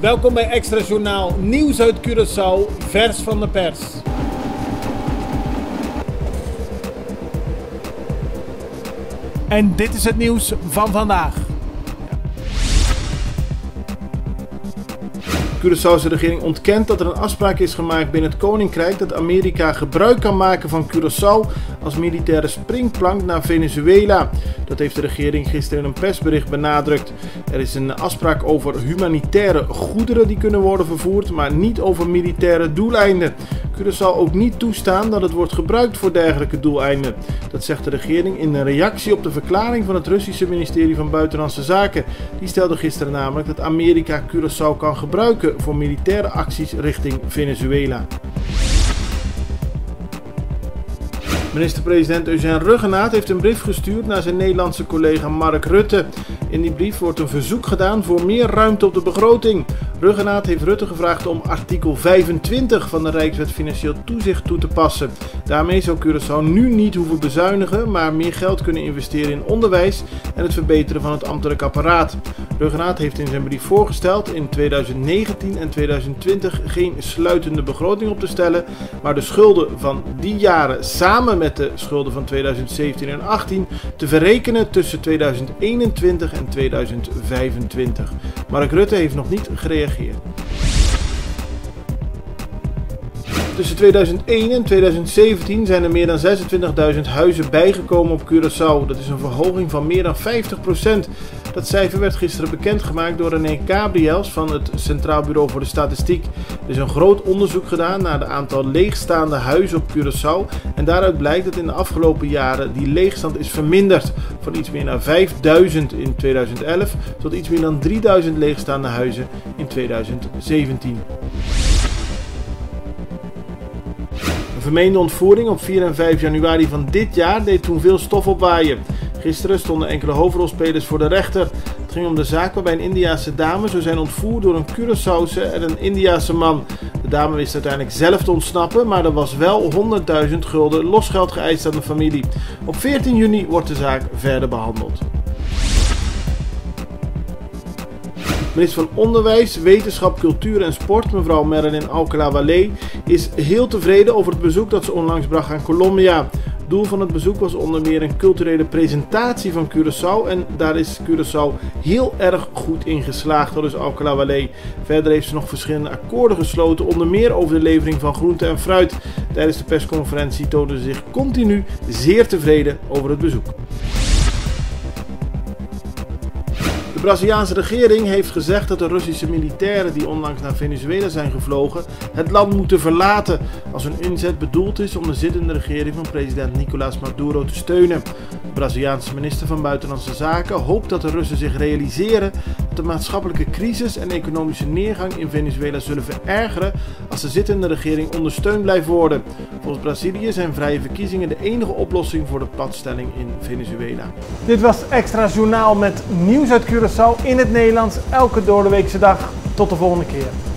Welkom bij Extra Journaal, nieuws uit Curaçao, vers van de pers. En dit is het nieuws van vandaag. De Curaçaose regering ontkent dat er een afspraak is gemaakt binnen het Koninkrijk dat Amerika gebruik kan maken van Curaçao als militaire springplank naar Venezuela. Dat heeft de regering gisteren in een persbericht benadrukt. Er is een afspraak over humanitaire goederen die kunnen worden vervoerd, maar niet over militaire doeleinden. Curaçao ook niet toestaan dat het wordt gebruikt voor dergelijke doeleinden. Dat zegt de regering in een reactie op de verklaring van het Russische ministerie van Buitenlandse Zaken. Die stelde gisteren namelijk dat Amerika Curaçao kan gebruiken voor militaire acties richting Venezuela. Minister-president Eugène Ruggenaat heeft een brief gestuurd naar zijn Nederlandse collega Mark Rutte. In die brief wordt een verzoek gedaan voor meer ruimte op de begroting. Ruggenaat heeft Rutte gevraagd om artikel 25 van de Rijkswet Financieel Toezicht toe te passen. Daarmee zou Curaçao nu niet hoeven bezuinigen, maar meer geld kunnen investeren in onderwijs en het verbeteren van het ambtelijk apparaat. Ruggenaat heeft in zijn brief voorgesteld in 2019 en 2020 geen sluitende begroting op te stellen, maar de schulden van die jaren samen met de schulden van 2017 en 2018 te verrekenen tussen 2021 en 2025. Mark Rutte heeft nog niet gereageerd. Tussen 2001 en 2017 zijn er meer dan 26.000 huizen bijgekomen op Curaçao. Dat is een verhoging van meer dan 50%. Dat cijfer werd gisteren bekendgemaakt door René Gabriels van het Centraal Bureau voor de Statistiek. Er is een groot onderzoek gedaan naar het aantal leegstaande huizen op Curaçao. En daaruit blijkt dat in de afgelopen jaren die leegstand is verminderd. Van iets meer dan 5000 in 2011 tot iets meer dan 3000 leegstaande huizen in 2017. Een vermeende ontvoering op 4 en 5 januari van dit jaar deed toen veel stof opwaaien. Gisteren stonden enkele hoofdrolspelers voor de rechter. Het ging om de zaak waarbij een Indiase dame zou zijn ontvoerd door een Curaçaose en een Indiase man. De dame wist uiteindelijk zelf te ontsnappen, maar er was wel 100.000 gulden losgeld geëist aan de familie. Op 14 juni wordt de zaak verder behandeld. Minister van Onderwijs, Wetenschap, Cultuur en Sport, mevrouw Merelin Alcala-Wallé, is heel tevreden over het bezoek dat ze onlangs bracht aan Colombia. Het doel van het bezoek was onder meer een culturele presentatie van Curaçao en daar is Curaçao heel erg goed in geslaagd, dus Alcala-Wallé. Verder heeft ze nog verschillende akkoorden gesloten, onder meer over de levering van groente en fruit. Tijdens de persconferentie toonde ze zich continu zeer tevreden over het bezoek. De Braziliaanse regering heeft gezegd dat de Russische militairen die onlangs naar Venezuela zijn gevlogen het land moeten verlaten als hun inzet bedoeld is om de zittende regering van president Nicolás Maduro te steunen. De Braziliaanse minister van Buitenlandse Zaken hoopt dat de Russen zich realiseren dat de maatschappelijke crisis en economische neergang in Venezuela zullen verergeren als de zittende regering ondersteund blijft worden. Volgens Brazilië zijn vrije verkiezingen de enige oplossing voor de padstelling in Venezuela. Dit was Extra Journaal met nieuws uit Curaçao in het Nederlands, elke doordeweekse dag. Tot de volgende keer.